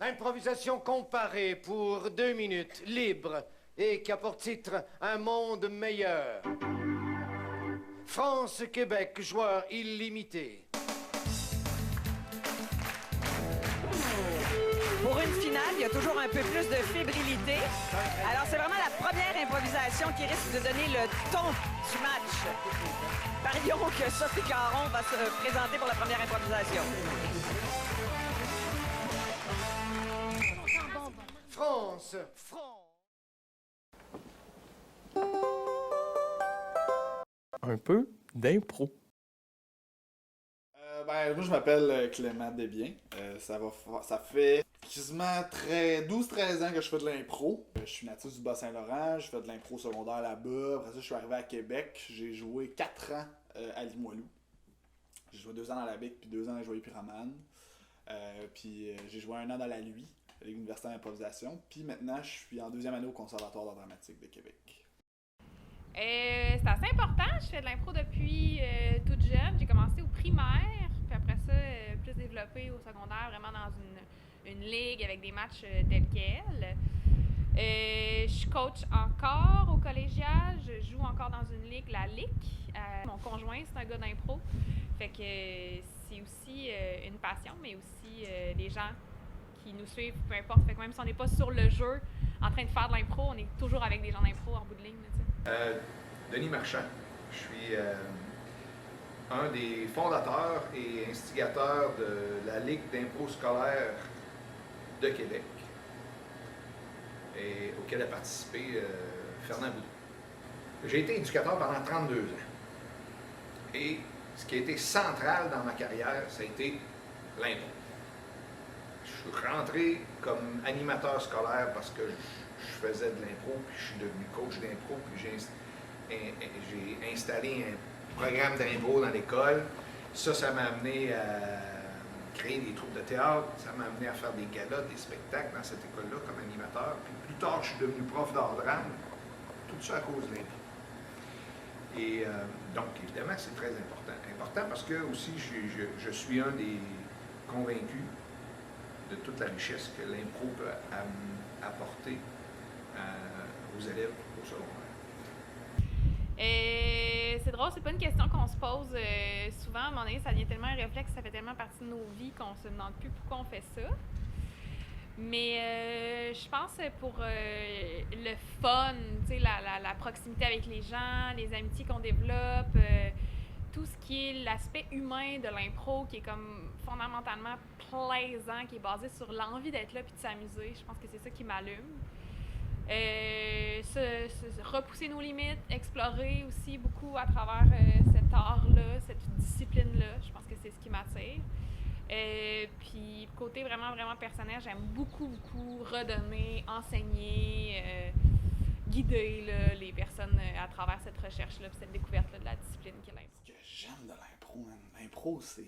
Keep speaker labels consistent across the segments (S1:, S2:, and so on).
S1: Improvisation comparée pour 2 minutes, libre, et qui a pour titre Un monde meilleur. France-Québec, joueur illimité.
S2: Pour une finale, il y a toujours un peu plus de fébrilité. Alors, c'est vraiment la première improvisation qui risque de donner le ton du match. Parions que Sophie Caron va se présenter pour la première improvisation.
S1: France.
S3: Un peu d'impro.
S4: Moi, je m'appelle Clément Desbiens. Ça fait quasiment 12-13 ans que je fais de l'impro. Je suis natif du Bas-Saint-Laurent, je fais de l'impro secondaire là-bas. Après ça, je suis arrivé à Québec. J'ai joué 4 ans à Limoilou. J'ai joué 2 ans dans la BIC, puis 2 ans à Joyeux Pyramide. Puis j'ai joué 1 an dans la LUI, l'Université d'improvisation. Puis maintenant, je suis en 2e année au Conservatoire d'art dramatique de Québec.
S5: C'est assez important. Je fais de l'impro depuis toute jeune. J'ai commencé au primaire, puis après ça, plus développé au secondaire, vraiment dans une ligue avec des matchs tels quels. Je coach encore au collégial. Je joue encore dans une ligue, la LIC. Mon conjoint, c'est un gars d'impro. Fait que c'est aussi une passion, mais aussi les gens qui nous suivent, peu importe. Fait que même si on n'est pas sur le jeu en train de faire de l'impro, on est toujours avec des gens d'impro en bout de ligne.
S6: Denis Marchand. Je suis un des fondateurs et instigateurs de la Ligue d'impro scolaire de Québec, et auquel a participé Fernand Boudreau. J'ai été éducateur pendant 32 ans. Et ce qui a été central dans ma carrière, ça a été l'impro. Je suis rentré comme animateur scolaire parce que je faisais de l'impro, puis je suis devenu coach d'impro, puis j'ai installé un programme d'impro dans l'école. Ça m'a amené à créer des troupes de théâtre, ça m'a amené à faire des galas, des spectacles dans cette école-là comme animateur. Puis plus tard, je suis devenu prof d'art drame, tout ça à cause de l'impro. Et donc, évidemment, c'est très important. Important parce que aussi, je suis un des convaincus de toute la richesse que l'impro peut apporter aux élèves au secondaire.
S5: C'est drôle, c'est pas une question qu'on se pose souvent. À un moment donné, ça devient tellement un réflexe, ça fait tellement partie de nos vies qu'on se demande plus pourquoi on fait ça. Mais je pense pour le fun, la proximité avec les gens, les amitiés qu'on développe, tout ce qui est l'aspect humain de l'impro qui est comme fondamentalement plaisant, qui est basé sur l'envie d'être là puis de s'amuser. Je pense que c'est ça qui m'allume. Repousser nos limites, explorer aussi beaucoup à travers cet art-là, cette discipline-là. Je pense que c'est ce qui m'attire. Puis côté vraiment, vraiment personnel, j'aime beaucoup, beaucoup redonner, enseigner, guider là, les personnes à travers cette recherche-là, puis cette découverte-là de la discipline qu'est l'impro.
S4: Ce que j'aime de l'impro, man. L'impro, c'est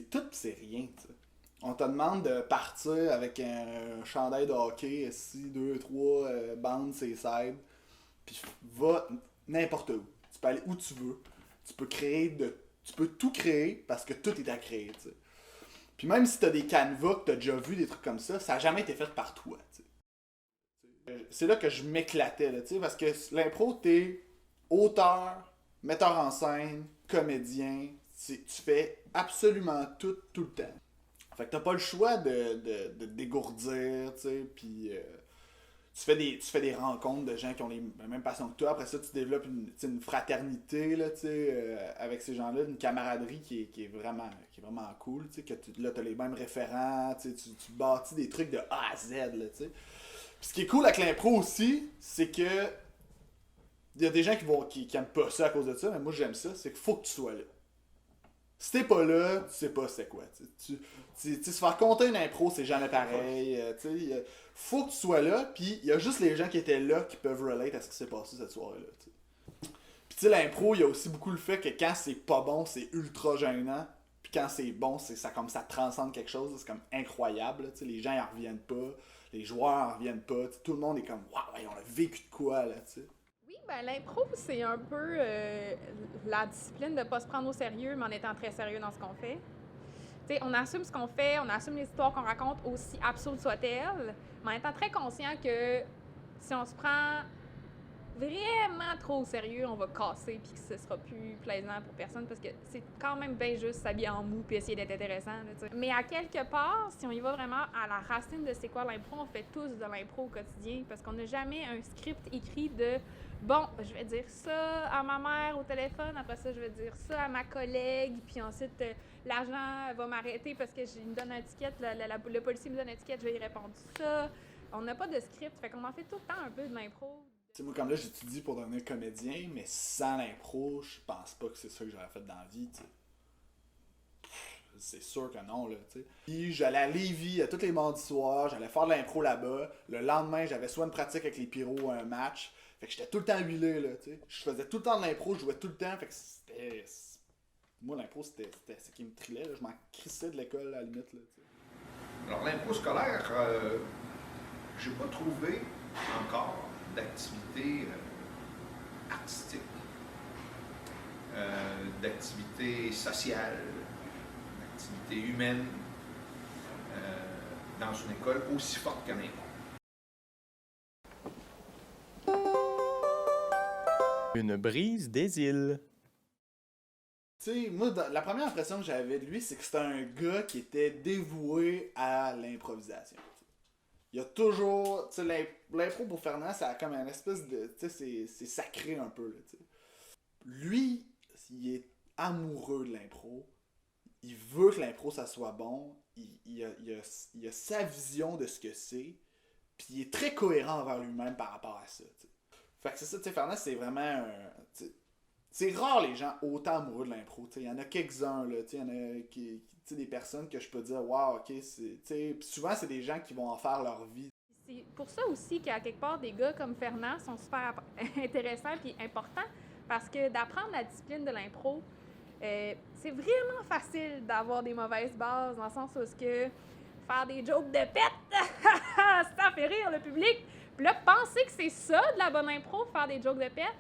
S4: tout pis c'est rien, tu sais. On te demande de partir avec un chandail de hockey, ici, 2, 3 bandes, c'est side, puis va n'importe où. Tu peux aller où tu veux. Tu peux tout créer parce que tout est à créer, tu sais. Puis même si t'as des canevas que t'as déjà vu, des trucs comme ça n'a jamais été fait par toi, tu sais. C'est là que je m'éclatais, là, tu sais, parce que l'impro, t'es auteur, metteur en scène, comédien, tu fais absolument tout le temps. Fait que t'as pas le choix de dégourdir, tu sais, puis tu fais des rencontres de gens qui ont la même passion que toi. Après ça, tu développes une fraternité, là, tu sais, avec ces gens-là, une camaraderie qui est vraiment cool, tu sais, là, t'as les mêmes référents, tu sais, tu bâtis des trucs de A à Z, là, tu sais. Puis ce qui est cool avec l'impro aussi, c'est que il y a des gens qui aiment pas ça à cause de ça, mais moi j'aime ça, c'est qu'il faut que tu sois là. Si t'es pas là, tu sais pas c'est quoi. Se faire compter une impro, c'est jamais pareil. Faut que tu sois là, puis il y a juste les gens qui étaient là qui peuvent relate à ce qui s'est passé cette soirée-là. T'sais. Puis tu sais, l'impro, il y a aussi beaucoup le fait que quand c'est pas bon, c'est ultra gênant. Puis quand c'est bon, ça transcende quelque chose, c'est comme incroyable. Les gens ils en reviennent pas, les joueurs en reviennent pas. Tout le monde est comme waouh, on a vécu de quoi là, tu sais.
S5: Oui, ben l'impro, c'est un peu la discipline de ne pas se prendre au sérieux, mais en étant très sérieux dans ce qu'on fait. sais, on assume ce qu'on fait, on assume les histoires qu'on raconte, aussi absurdes soient-elles, mais en étant très conscient que si on se prend vraiment trop au sérieux, on va casser puis que ce sera plus plaisant pour personne parce que c'est quand même bien juste s'habiller en mou puis essayer d'être intéressant. Là, t'sais. Mais à quelque part, si on y va vraiment à la racine de c'est quoi l'impro, on fait tous de l'impro au quotidien parce qu'on n'a jamais un script écrit de bon, je vais dire ça à ma mère au téléphone, après ça, je vais dire ça à ma collègue, puis ensuite, l'agent va m'arrêter parce que me donne un ticket, le policier me donne un ticket, je vais y répondre ça. On n'a pas de script, fait qu'on en fait tout le temps un peu de l'impro.
S4: Tu sais, moi, comme là, j'étudie pour devenir comédien, mais sans l'impro, je pense pas que c'est ça que j'aurais fait dans la vie, tu sais. C'est sûr que non, là, tu sais. Puis j'allais à Lévis tous les mardis soirs, j'allais faire de l'impro là-bas. Le lendemain, j'avais soit une pratique avec les pyros ou un match. Fait que j'étais tout le temps huilé, là, tu sais. Je faisais tout le temps de l'impro, je jouais tout le temps, fait que c'était... Moi, l'impro, c'était ce qui me trillait, là. Je m'en crissais de l'école, à la limite, là, tu sais.
S6: Alors, l'impro scolaire, j'ai pas trouvé encore d'activité artistique, d'activité sociale, d'activité humaine dans une école aussi forte que l'impro.
S3: Une brise des îles.
S4: Tu sais, moi, la première impression que j'avais de lui, c'est que c'était un gars qui était dévoué à l'improvisation. Il y a toujours... Tu sais, l'impro pour Fernand, ça a comme une espèce de... Tu sais, c'est sacré un peu, là, tu sais. Lui, il est amoureux de l'impro. Il veut que l'impro, ça soit bon. Il a sa vision de ce que c'est. Puis il est très cohérent envers lui-même par rapport à ça, tu sais. Fait que c'est ça, tu sais, Fernand, c'est vraiment... c'est rare les gens autant amoureux de l'impro. Il y en a quelques-uns, là. Il y en a des personnes que je peux dire, wow, ok, c'est. Souvent, c'est des gens qui vont en faire leur vie.
S5: C'est pour ça aussi qu'à quelque part, des gars comme Fernand sont super intéressants et importants parce que d'apprendre la discipline de l'impro, c'est vraiment facile d'avoir des mauvaises bases dans le sens où que faire des jokes de pète, ça fait rire le public. Puis là, penser que c'est ça de la bonne impro, faire des jokes de pète,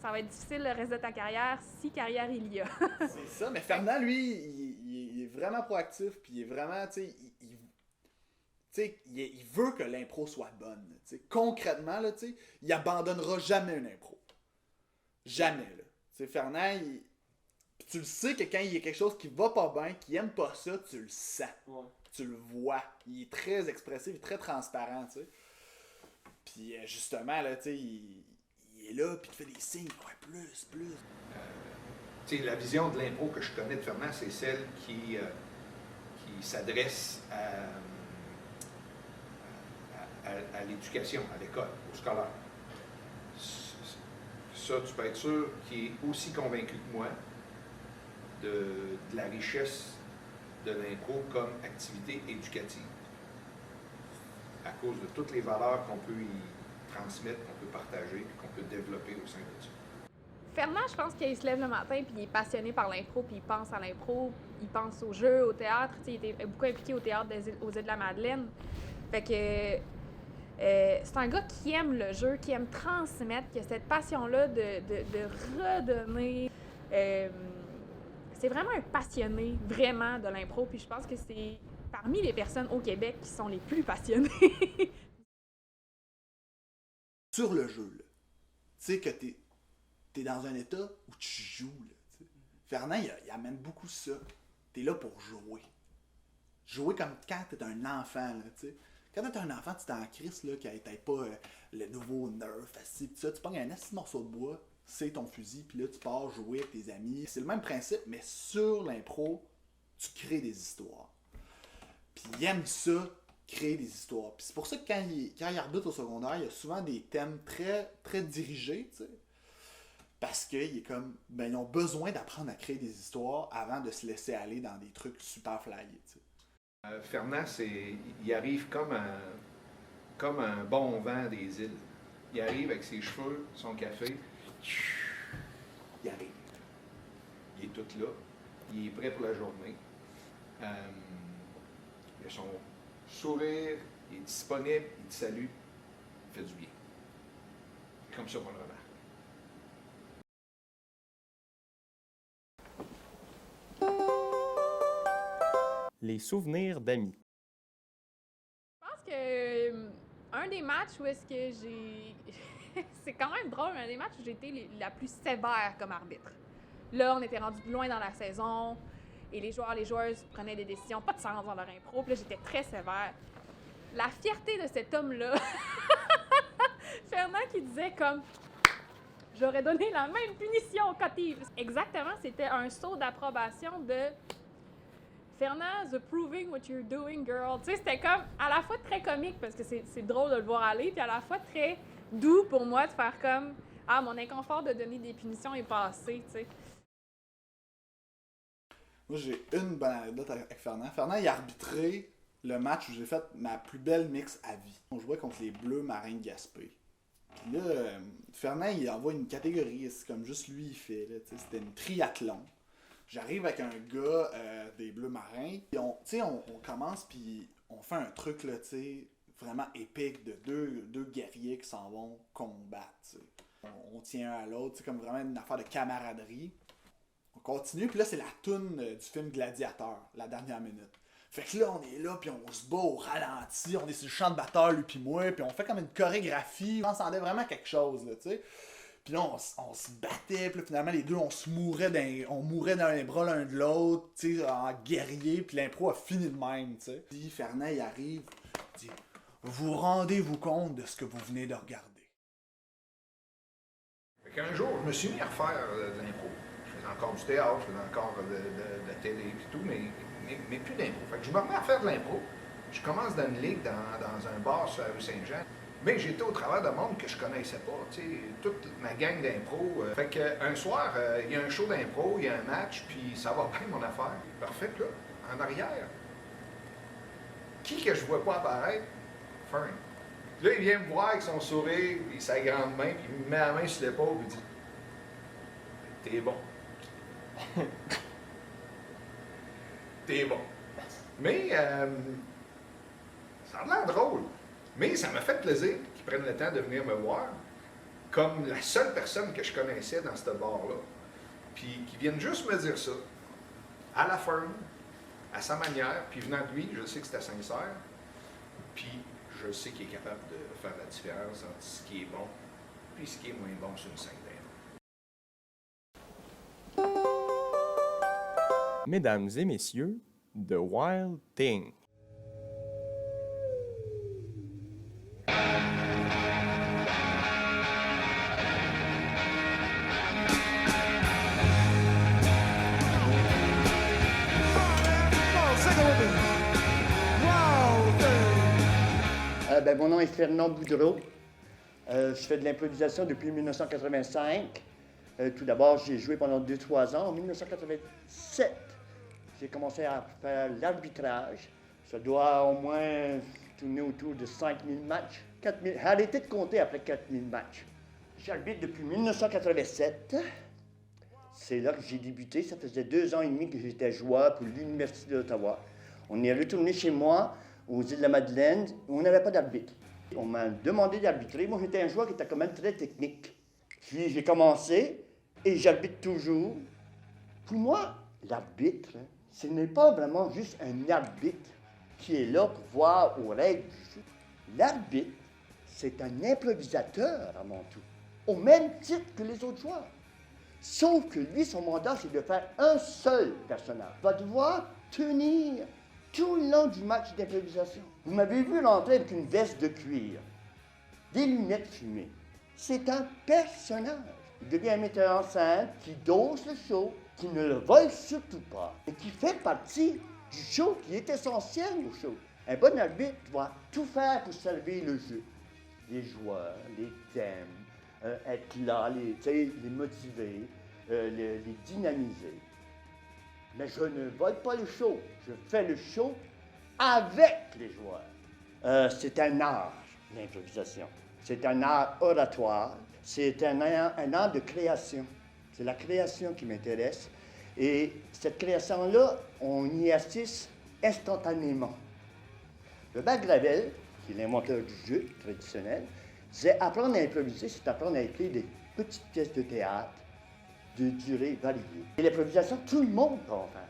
S5: ça va être difficile le reste de ta carrière, si carrière il y a.
S4: C'est ça, mais Fernand, lui, il est vraiment proactif, puis il est vraiment, tu sais, il veut que l'impro soit bonne. T'sais. Concrètement, là, tu sais, il abandonnera jamais une impro. Jamais, là. T'sais, Fernand, puis tu le sais que quand il y a quelque chose qui va pas bien, qu'il aime pas ça, tu le sens. Ouais. Tu le vois. Il est très expressif, il est très transparent, tu sais. Puis justement, là, tu sais, il est là, puis il fait des signes, ouais, plus.
S6: Tu sais, la vision de l'impro que je connais de Fernand, c'est celle qui s'adresse à l'éducation, à l'école, au scolaire. Ça, tu peux être sûr qu'il est aussi convaincu que moi de la richesse de l'impro comme activité éducative. À cause de toutes les valeurs qu'on peut y transmettre, qu'on peut partager, qu'on peut développer au sein de ça.
S5: Fernand, je pense qu'il se lève le matin puis il est passionné par l'impro, puis il pense à l'impro, il pense au jeu, au théâtre. Il était beaucoup impliqué au théâtre aux îles de la Madeleine. Fait que c'est un gars qui aime le jeu, qui aime transmettre, qui a cette passion-là de redonner. C'est vraiment un passionné, vraiment, de l'impro. Puis je pense que c'est parmi les personnes au Québec qui sont les plus passionnées.
S4: Sur le jeu, là, tu sais que t'es dans un état où tu joues, là, t'sais. Fernand, il amène beaucoup ça. T'es là pour jouer. Jouer comme quand t'es un enfant, là, tu sais. Quand t'es un enfant, tu t'es en crise, là, que t'as pas le nouveau Nerf, assis, pis ça, tu pognes un assis morceau de bois, c'est ton fusil, puis là, tu pars jouer avec tes amis. C'est le même principe, mais sur l'impro, tu crées des histoires. Puis il aime ça, créer des histoires. Puis c'est pour ça que quand il arbitre au secondaire, il y a souvent des thèmes très, très dirigés, tu sais. Parce qu'ils ils ont besoin d'apprendre à créer des histoires avant de se laisser aller dans des trucs super flyés, tu sais.
S6: Fernand, il arrive comme un bon vent des îles. Il arrive avec ses cheveux, son café. Il arrive. Il est tout là. Il est prêt pour la journée. Il a son sourire, il est disponible, il te salue, il fait du bien. C'est comme ça qu'on le remarque.
S3: Les souvenirs d'amis.
S5: Je pense que un des matchs où est-ce que j'ai... c'est quand même drôle, un des matchs où j'ai été la plus sévère comme arbitre. Là, on était rendu loin dans la saison et les joueuses prenaient des décisions pas de sens dans leur impro. Puis là, j'étais très sévère. La fierté de cet homme-là, Fernand qui disait comme « J'aurais donné la même punition au Cotive ». Exactement, c'était un saut d'approbation de « Fernand's approving what you're doing, girl ». Tu sais, c'était comme à la fois très comique parce que c'est drôle de le voir aller, puis à la fois très doux pour moi de faire comme « Ah, mon inconfort de donner des punitions est passé », tu sais.
S4: Moi, j'ai une bonne anecdote avec Fernand. Fernand, il a arbitré le match où j'ai fait ma plus belle mix à vie. On jouait contre les Bleus Marins de Gaspé. Puis là, Fernand, il envoie une catégorie, c'est comme juste lui, il fait. Là, c'était une triathlon. J'arrive avec un gars des Bleus Marins. Puis on commence, puis on fait un truc là, vraiment épique de deux guerriers qui s'en vont combattre. T'sais. On tient un à l'autre, comme vraiment une affaire de camaraderie. On continue, puis là, c'est la toune du film Gladiateur, la dernière minute. Fait que là, on est là, puis on se bat au ralenti, on est sur le champ de bataille, lui puis moi, puis on fait comme une chorégraphie, on s'entendait vraiment quelque chose, là, tu sais. Puis là, on se battait, puis là, finalement, les deux, on mourait dans les bras l'un de l'autre, tu sais, en guerrier, puis l'impro a fini de même, tu sais. Puis Fernand, il arrive, il dit « Vous rendez-vous compte de ce que vous venez de regarder? »
S6: Fait qu'un jour, je me suis mis à refaire de l'impro. Je faisais encore du théâtre, je faisais encore de la télé et tout, mais plus d'impro. Fait que je me remets à faire de l'impro. Je commence dans une ligue dans un bar sur la rue Saint-Jean. Mais j'étais au travers de monde que je connaissais pas, tu sais, toute ma gang d'impro. Fait qu'un soir, il y a un show d'impro, il y a un match, puis ça va bien mon affaire. Parfait, là, en arrière. Qui que je vois pas apparaître? Fern. Là, il vient me voir avec son sourire, et sa grande main, puis il me met la main sur l'épaule, et dit « T'es bon. » T'es bon. Mais ça a l'air drôle. Mais ça m'a fait plaisir qu'ils prennent le temps de venir me voir, comme la seule personne que je connaissais dans ce bar-là. Puis qu'ils viennent juste me dire ça, à la ferme, à sa manière, puis venant de lui, je sais que c'était sincère, puis je sais qu'il est capable de faire la différence entre ce qui est bon et ce qui est moins bon sur une scène d'impro.
S3: Mesdames et messieurs, The Wild Thing.
S7: Mon nom est Fernand Boudreau. Je fais de l'improvisation depuis 1985. Tout d'abord, j'ai joué pendant 2-3 ans. En 1987, j'ai commencé à faire l'arbitrage. Ça doit au moins tourner autour de 5000 matchs. 4000, j'ai arrêté de compter après 4000 matchs. J'arbitre depuis 1987. C'est là que j'ai débuté. Ça faisait 2 ans et demi que j'étais joueur pour l'Université d'Ottawa. On est retourné chez moi, aux îles de la Madeleine, où on n'avait pas d'arbitre. On m'a demandé d'arbitrer. Moi, j'étais un joueur qui était quand même très technique. Puis j'ai commencé et j'arbitre toujours. Pour moi, l'arbitre, ce n'est pas vraiment juste un arbitre qui est là pour voir aux règles du jeu. L'arbitre, c'est un improvisateur avant tout, au même titre que les autres joueurs. Sauf que lui, son mandat, c'est de faire un seul personnage. Il va devoir tenir tout le long du match d'improvisation. Vous m'avez vu rentrer avec une veste de cuir, des lunettes fumées. C'est un personnage. Il devient un metteur en scène qui dose le show, qui ne le vole surtout pas, et qui fait partie du show qui est essentiel au show. Un bon arbitre doit tout faire pour servir le jeu. Les joueurs, les thèmes, être là, les motiver, les dynamiser. Mais je ne vole pas le show. Je fais le show avec les joueurs. C'est un art, l'improvisation. C'est un art oratoire. C'est un art de création. C'est la création qui m'intéresse. Et cette création-là, on y assiste instantanément. Le Gravel, qui est l'inventeur du jeu traditionnel, disait apprendre à improviser, c'est apprendre à écrire des petites pièces de théâtre de durée variée. Et l'improvisation, tout le monde peut en faire.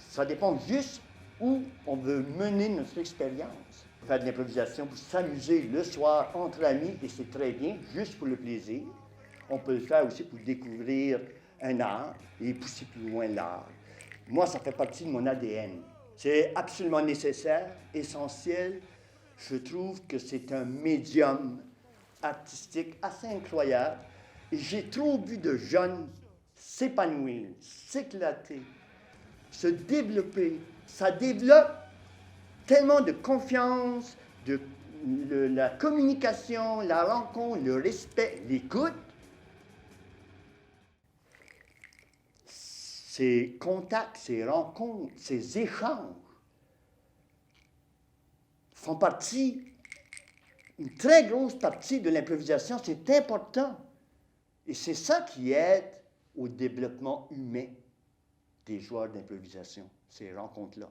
S7: Ça dépend juste où on veut mener notre expérience. Faire de l'improvisation pour s'amuser le soir entre amis, et c'est très bien, juste pour le plaisir. On peut le faire aussi pour découvrir un art et pousser plus loin l'art. Moi, ça fait partie de mon ADN. C'est absolument nécessaire, essentiel. Je trouve que c'est un médium artistique assez incroyable. Et j'ai trop vu de jeunes s'épanouir, s'éclater, se développer. Ça développe tellement de confiance, la communication, la rencontre, le respect, l'écoute. Ces contacts, ces rencontres, ces échanges font partie, une très grosse partie de l'improvisation. C'est important. Et c'est ça qui aide au développement humain des joueurs d'improvisation, ces rencontres-là.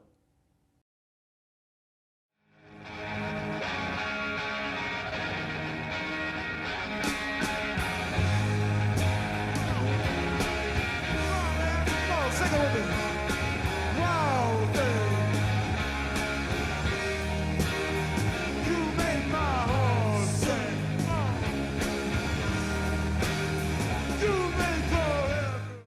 S8: Sing it with me.